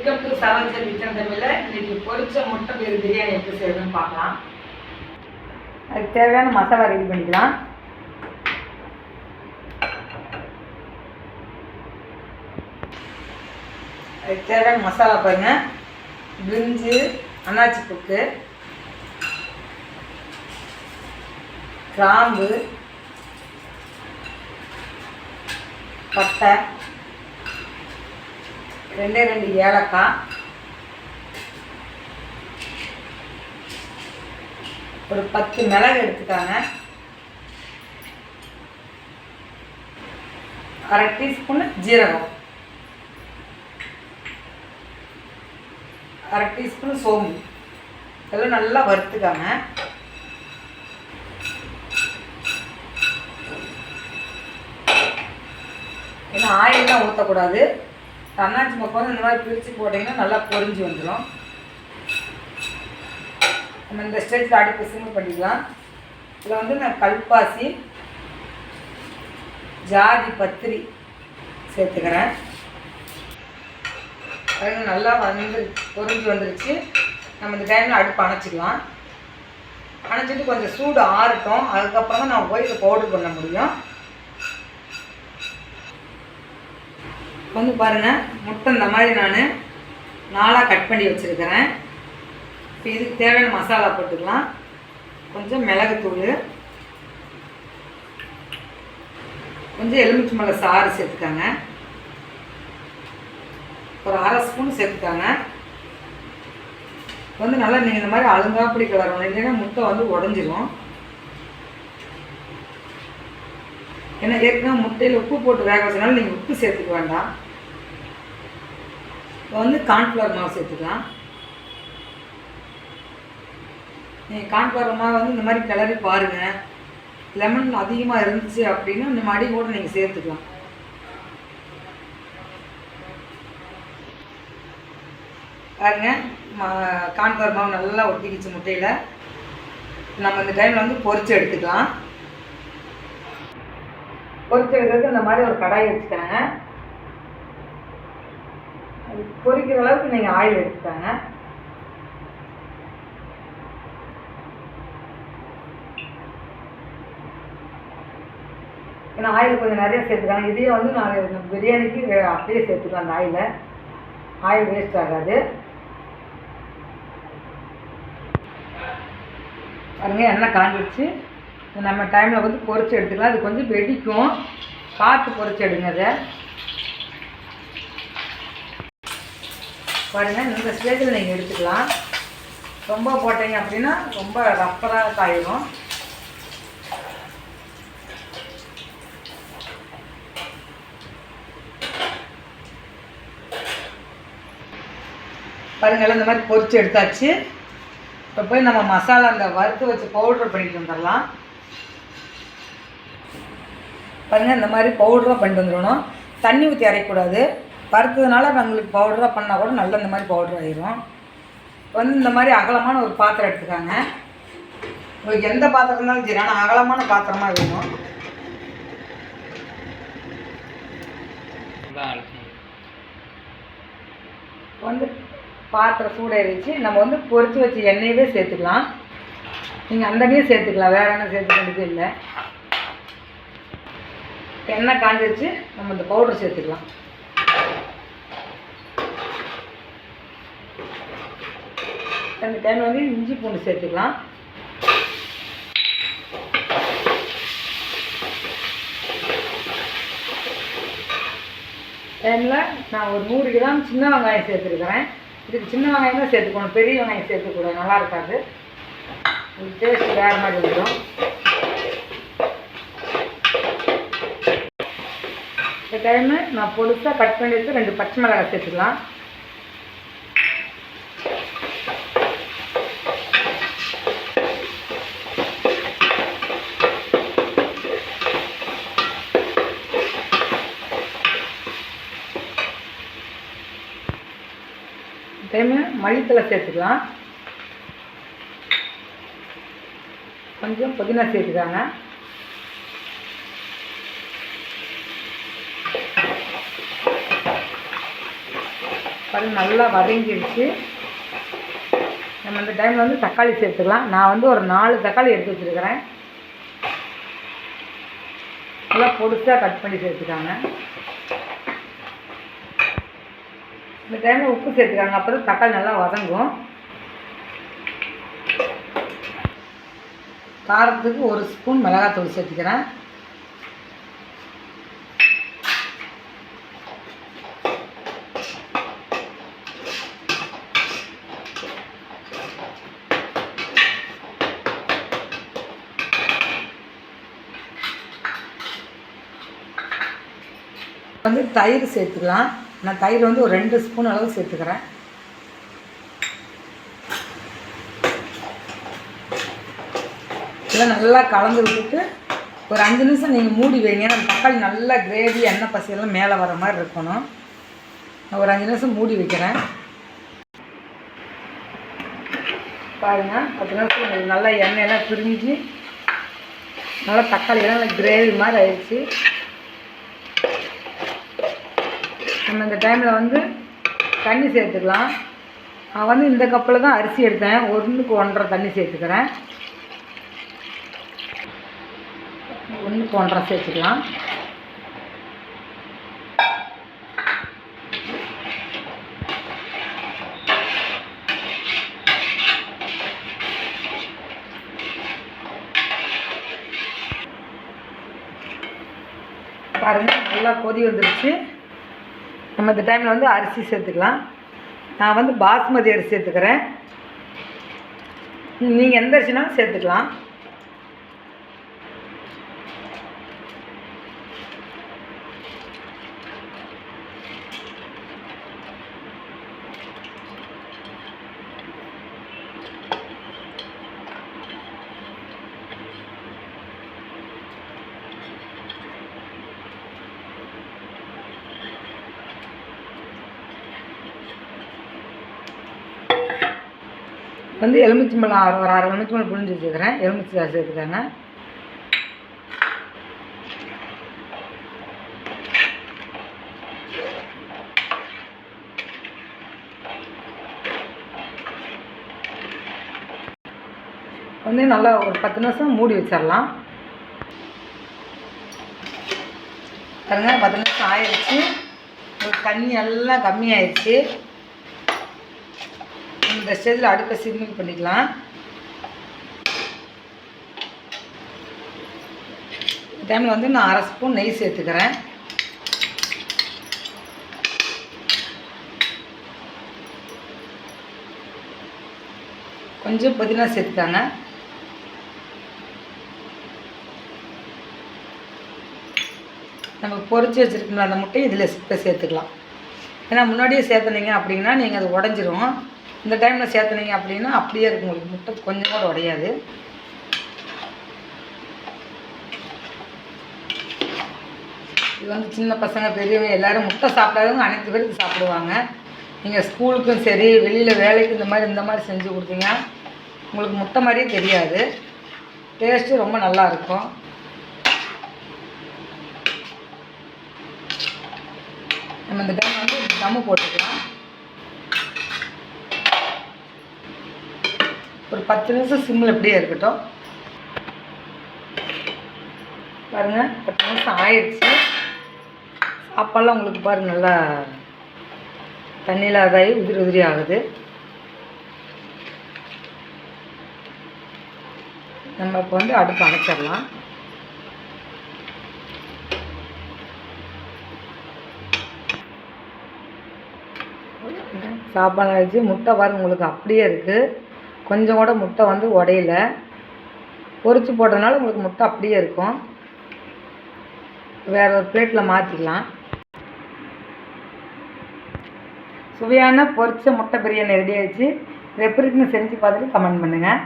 Welcome to Saravanan kitchen தமிழ்ல இன்னைக்கு பொரிச்ச முட்டை பயிறு பிரியாணி எப்படி செய்யணும்னு பார்க்கலாம். அதுக்கு தேவையான மசாலா ரெடி பண்ணிக்கலாம். அதுக்கு தேவையான மசாலா பாருங்க, பிரிஞ்சு, அன்னாச்சி புக்கு, கிராம்பு, பட்டை, 2 ஏலக்காய், ஒரு 10 மிளகு எடுத்துக்காங்க, 1/2 டீஸ்பூன் ஜீரகம், 1/2 டீஸ்பூன் சோம்பு, இதெல்லாம் நல்லா வறுத்துக்காங்க. ஏன்னா ஆயிலெலாம் ஊற்றக்கூடாது. அன்னாச்சி பக்கம் வந்து இந்த மாதிரி பிரித்து போட்டிங்கன்னா நல்லா பொரிஞ்சு வந்துடும். நம்ம இந்த ஸ்டேஜில் அடுப்பு சிம் பண்ணிக்கலாம். இதில் வந்து நான் கல்பாசி, ஜாதி பத்திரி சேர்த்துக்கிறேன். நல்லா பொரிஞ்சு வந்துருச்சு. நம்ம இந்த டைமில் அடுப்பு அணைச்சிக்கலாம். அணைச்சிட்டு கொஞ்சம் சூடு ஆறட்டும். அதுக்கப்புறமா நம்ம போய் இதை பவுடர் பண்ண முடியும். வந்து பாருங்கள், முட்டை இந்த மாதிரி நான் 4ஆக கட் பண்ணி வச்சுருக்கிறேன். இப்போ இதுக்கு தேவையான மசாலா போட்டுக்கலாம். கொஞ்சம் மிளகுத்தூள், கொஞ்சம் எலுமிச்சை மிளகு சாறு சேர்த்துக்காங்க, ஒரு 1/2 ஸ்பூன் சேர்த்துக்காங்க. வந்து நல்லா நீங்கள் இந்த மாதிரி அழுங்காப்படி கிளறணும், இல்லைன்னா முட்டை வந்து உடஞ்சிரும். ஏன்னா ஏற்கனவே முட்டையில் உப்பு போட்டு வேக வச்சனால நீங்கள் உப்பு சேர்த்துக்க வேண்டாம். இப்போ வந்து கார்ன்ஃப்ளவர் மாவு சேர்த்துக்கலாம். நீங்கள் கார்ன்ஃப்ளவர் மாவு வந்து இந்த மாதிரி கிளறி பாருங்கள். லெமன் அதிகமாக இருந்துச்சு அப்படின்னா இந்த மாதிரி கூட நீங்கள் சேர்த்துக்கலாம். பாருங்க, கார்ன்ஃப்ளவர் மாவு நல்லா ஒட்டிக்கிச்சு முட்டையில். நம்ம இந்த டைமில் வந்து பொரிச்சு எடுத்துக்கலாம். பொரிச்சு எடுக்கிறதுக்கு இந்த மாதிரி ஒரு கடாய் வச்சுக்காங்க. அது பொரிக்கிற அளவுக்கு நீங்கள் ஆயில் எடுத்துக்காங்க. ஏன்னா ஆயில் கொஞ்சம் நிறைய சேர்த்துக்காங்க. இதையே வந்து நான் பிரியாணிக்கு அப்படியே சேர்த்துக்கலாம். அந்த ஆயில் வேஸ்ட் ஆகாது. பாருங்க, எண்ணெய் காஞ்சிடுச்சு. நம்ம டைமில் வந்து பொரிச்சு எடுத்துக்கலாம். அது கொஞ்சம் வெடிக்கும், பார்த்து பொரிச்சு எடுங்க. அதை பாருங்கள், இந்த ஸ்டேஜில் நீங்கள் எடுத்துக்கலாம். ரொம்ப போட்டீங்க அப்படின்னா ரொம்ப ரப்பராக காயிடும். பாருங்கள், இந்த மாதிரி பொரிச்சு எடுத்தாச்சு. இப்போ போய் நம்ம மசாலா அந்த வறுத்து வச்சு பவுட்ரு பண்ணிட்டு வந்துடலாம். பாருங்கள், இந்த மாதிரி பவுடராக பண்ணிட்டு வந்துடணும். தண்ணி ஊற்றி அரைக்கக்கூடாது. வறுத்ததுனால நம்மளுக்கு பவுடராக பண்ணால் கூட நல்லா இந்த மாதிரி பவுடர் ஆகிரும். வந்து இந்த மாதிரி அகலமான ஒரு பாத்திரம் எடுத்துக்காங்க. உங்களுக்கு எந்த பாத்திரம் இருந்தாலும் சரி, ஆனால் அகலமான பாத்திரமாக வேணும். வந்து பாத்திரம் சூடாகிடுச்சு. நம்ம வந்து பொரிச்சு வச்சு எண்ணெயவே சேர்த்துக்கலாம். நீங்கள் அந்த எண்ணெயே சேர்த்துக்கலாம், வேறு எண்ணெய் சேர்த்துக்க வேண்டியது இல்லை. எண்ணெய் காஞ்சிடுச்சு. நம்ம இந்த பவுடர் சேர்த்துக்கலாம். அந்த டைமில் வந்து இஞ்சி பூண்டு சேர்த்துக்கலாம். டைமில் நான் ஒரு 100 கிராம் சின்ன வெங்காயம் சேர்த்துருக்கிறேன். இதுக்கு சின்ன வெங்காயம் தான் சேர்த்துக்கணும், பெரிய வெங்காயம் சேர்த்துக்கூடாது, நல்லா இருக்காது. இது டேஸ்ட் வேறு மாதிரி வந்துடும். இந்த டைமு நான் பொடுசாக கட் பண்ணி வச்சு 2 பச்சை மிளகாய் சேர்த்துக்கலாம். டைமு மல்லித்தலை சேர்த்துக்கலாம். கொஞ்சம் புதினா சேர்த்துக்காங்க. பாருங்கள் நல்லா வதங்கிடுச்சு. நம்ம இந்த டைமில் வந்து தக்காளி சேர்த்துக்கலாம். நான் வந்து ஒரு 4 தக்காளி எடுத்து வச்சுருக்கிறேன். நல்லா பொடிசாக கட் பண்ணி சேர்த்துக்காங்க. இந்த டைமில் உப்பு சேர்த்துக்காங்க, அப்போ தான் தக்காளி நல்லா வதங்கும். காரத்துக்கு 1 ஸ்பூன் மிளகாத்தூள் சேர்த்துக்கிறேன். வந்து தயிர் சேர்த்துக்கலாம். நான் தயிர் வந்து ஒரு 2 ஸ்பூன் அளவு சேர்த்துக்கிறேன். இதெல்லாம் நல்லா கலந்து விட்டுட்டு ஒரு 5 நிமிஷம் நீங்கள் மூடி வைங்க. நம்ம தக்காளி நல்லா கிரேவி எண்ணெய் பசையெல்லாம் மேலே வர மாதிரி இருக்கணும். நான் ஒரு 5 நிமிஷம் மூடி வைக்கிறேன். பாருங்கள் 10 நிமிஷம் நல்லா எண்ணெயெல்லாம் பிரிஞ்சு நல்லா தக்காளியெல்லாம் நல்லா கிரேவி மாதிரி ஆயிடுச்சு. நம்ம இந்த டைமில் வந்து தண்ணி சேர்த்துக்கலாம். நான் வந்து இந்த கப்பில் தான் அரிசி எடுத்தேன். 1க்கு 1.5 தண்ணி சேர்த்துக்கிறேன். 1க்கு 1.5 சேர்த்துக்கலாம். பாருங்கள் நல்லா கொதி வந்துடுச்சு. நம்ம இந்த டைமில் வந்து அரிசி சேர்த்துக்கலாம். நான் வந்து பாஸ்மதி அரிசி சேர்த்துக்கிறேன். நீங்கள் எந்த அரிசினாலும் சேர்த்துக்கலாம். வந்து எலுமிச்சம்பழம் ஒரு 1/2 எலுமிச்சம்பழம் புழிஞ்சு வச்சுக்கிறேன். எலுமிச்சை சாறு சேர்த்துக்காங்க. வந்து நல்லா ஒரு 10 நிமிஷம் மூடி வச்சிடலாம். பாருங்க 10 நிமிஷம் ஆயிடுச்சு. தண்ணி எல்லாம் கம்மியாயிடுச்சு. இந்த ஸ்டேஜில் அடுப்பை சிம்மிங் பண்ணிக்கலாம். இந்த டைமில் வந்து நான் 1/2 ஸ்பூன் நெய் சேர்த்துக்கிறேன். கொஞ்சம் புதினா சேர்த்துக்காங்க. நம்ம பொரிச்சு வச்சுருக்கோம்ல அந்த முட்டையை இதில் சேர்த்துக்கலாம். ஏன்னா முன்னாடியே சேர்த்துனீங்க அப்படின்னா நீங்கள் அது உடஞ்சிரும். இந்த டைமில் சேர்த்துனீங்க அப்படின்னா அப்படியே இருக்கும், உங்களுக்கு முட்டை கொஞ்சம் கூட உடையாது. இது வந்து சின்ன பசங்க பெரியவங்க எல்லோரும் முட்டை சாப்பிடாதவங்க அனைத்து பேருக்கு சாப்பிடுவாங்க. நீங்கள் ஸ்கூலுக்கும் சரி வெளியில் வேலைக்கு இந்த மாதிரி செஞ்சு கொடுத்தீங்க உங்களுக்கு முட்டை மாதிரியே தெரியாது. டேஸ்ட்டு ரொம்ப நல்லாயிருக்கும். நம்ம இந்த டைம் வந்து தம்மு போட்டுக்கலாம். ஒரு 10 நிமிஷம் சிம்மில் எப்படியே இருக்கட்டும். பாருங்கள் 10 நிமிஷம் ஆயிடுச்சு. சாப்பாடெல்லாம் உங்களுக்கு பாருங்கள் நல்லா தண்ணியில் அதாகி உதிரி ஆகுது. நம்ம இப்போ வந்து அடுப்பு அணைச்சிடலாம். சாப்பாடு ஆயிடுச்சு. முட்டை பாருங்கள் உங்களுக்கு அப்படியே இருக்குது, கொஞ்சம் கூட முட்டை வந்து உடையில. பொரிச்சு போடுறதுனால உங்களுக்கு முட்டை அப்படியே இருக்கும். வேறு ஒரு பிளேட்டில் மாற்றிக்கலாம். சுவையான பொரிச்ச முட்டை பிரியாணி ரெடி ஆயிடுச்சு. இது எப்படி இருக்குன்னு செஞ்சு பார்த்துட்டு கமெண்ட் பண்ணுங்கள்.